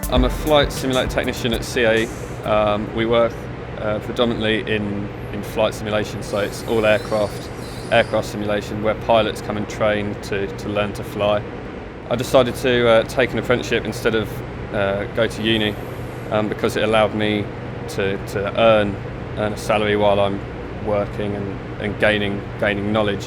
I'm a flight simulator technician at CAE. We work predominantly in flight simulation, so it's all aircraft simulation where pilots come and train to learn to fly. I decided to take an apprenticeship instead of go to uni because it allowed me to earn a salary while I'm working and gaining knowledge.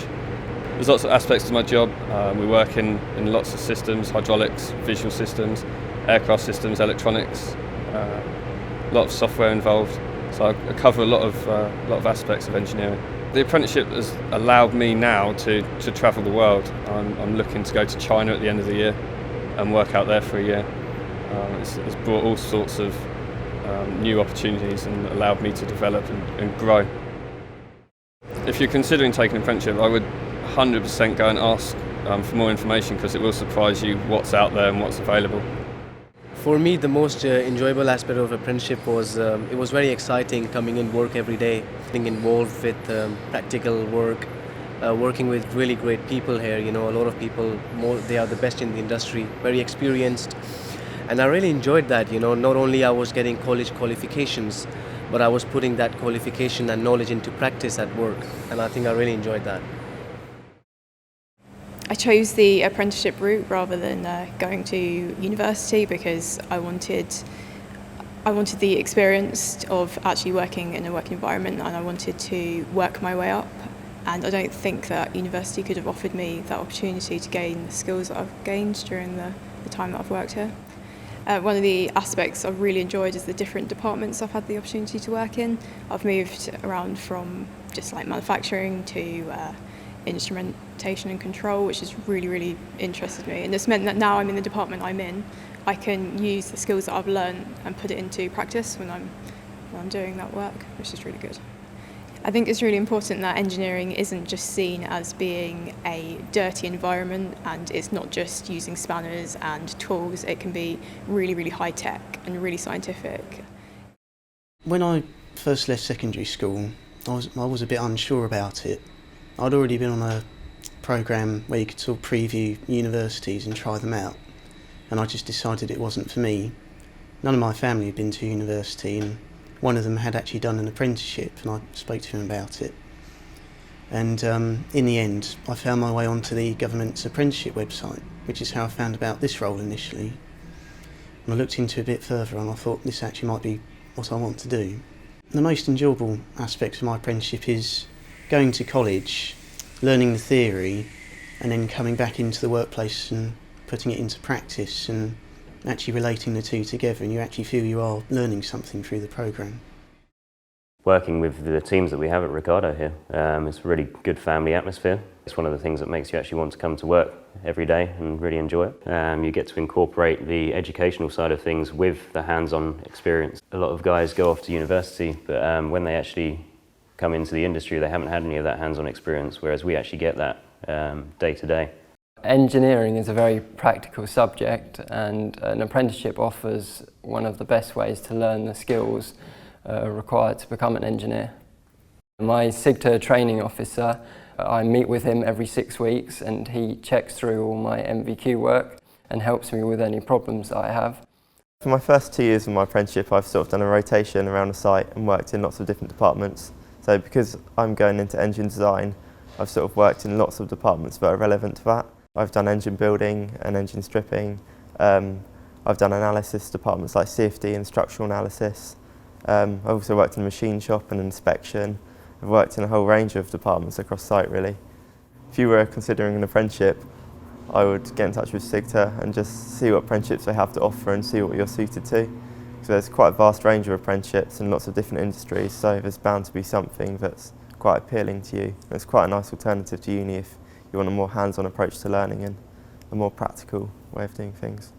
There's lots of aspects to my job. We work in lots of systems: hydraulics, visual systems, aircraft systems, electronics, a lot of software involved. So I cover a lot of aspects of engineering. The apprenticeship has allowed me now to travel the world. I'm looking to go to China at the end of the year and work out there for a year. It's brought all sorts of new opportunities and allowed me to develop and grow. If you're considering taking an apprenticeship, I would 100% go and ask for more information, because it will surprise you what's out there and what's available. For me, the most enjoyable aspect of apprenticeship was it was very exciting coming in work every day, being involved with practical work, working with really great people here. You know, a lot of people, they are the best in the industry, very experienced, and I really enjoyed that. You know, not only I was getting college qualifications, but I was putting that qualification and knowledge into practice at work, and I think I really enjoyed that. I chose the apprenticeship route rather than going to university because I wanted the experience of actually working in a working environment, and I wanted to work my way up. And I don't think that university could have offered me that opportunity to gain the skills that I've gained during the time that I've worked here. One of the aspects I've really enjoyed is the different departments I've had the opportunity to work in. I've moved around from just like manufacturing to instrumentation and control, which has really interested me, and it's meant that now I'm in the department I'm in, I can use the skills that I've learned and put it into practice when I'm doing that work, which is really good. I think it's really important that engineering isn't just seen as being a dirty environment, and it's not just using spanners and tools. It can be really high tech and really scientific. When I first left secondary school, I was a bit unsure about it. I'd already been on a programme where you could sort of preview universities and try them out, and I just decided it wasn't for me. None of my family had been to university, and one of them had actually done an apprenticeship, and I spoke to him about it. And in the end, I found my way onto the government's apprenticeship website, which is how I found about this role initially. And I looked into it a bit further, and I thought this actually might be what I want to do. The most enjoyable aspects of my apprenticeship is going to college, learning the theory, and then coming back into the workplace and putting it into practice and actually relating the two together, and you actually feel you are learning something through the programme. Working with the teams that we have at Ricardo here, it's a really good family atmosphere. It's one of the things that makes you actually want to come to work every day and really enjoy it. You get to incorporate the educational side of things with the hands-on experience. A lot of guys go off to university, but when they actually come into the industry, they haven't had any of that hands-on experience, whereas we actually get that day to day. Engineering is a very practical subject, and an apprenticeship offers one of the best ways to learn the skills required to become an engineer. My SIGTA training officer, I meet with him every 6 weeks, and he checks through all my MVQ work and helps me with any problems that I have. For my first 2 years of my apprenticeship, I've sort of done a rotation around the site and worked in lots of different departments. So because I'm going into engine design, I've sort of worked in lots of departments that are relevant to that. I've done engine building and engine stripping. I've done analysis departments like CFD and structural analysis. I've also worked in a machine shop and inspection. I've worked in a whole range of departments across site, really. If you were considering an apprenticeship, I would get in touch with SIGTA and just see what apprenticeships they have to offer and see what you're suited to. So there's quite a vast range of apprenticeships in lots of different industries, so there's bound to be something that's quite appealing to you. It's quite a nice alternative to uni if you want a more hands-on approach to learning and a more practical way of doing things.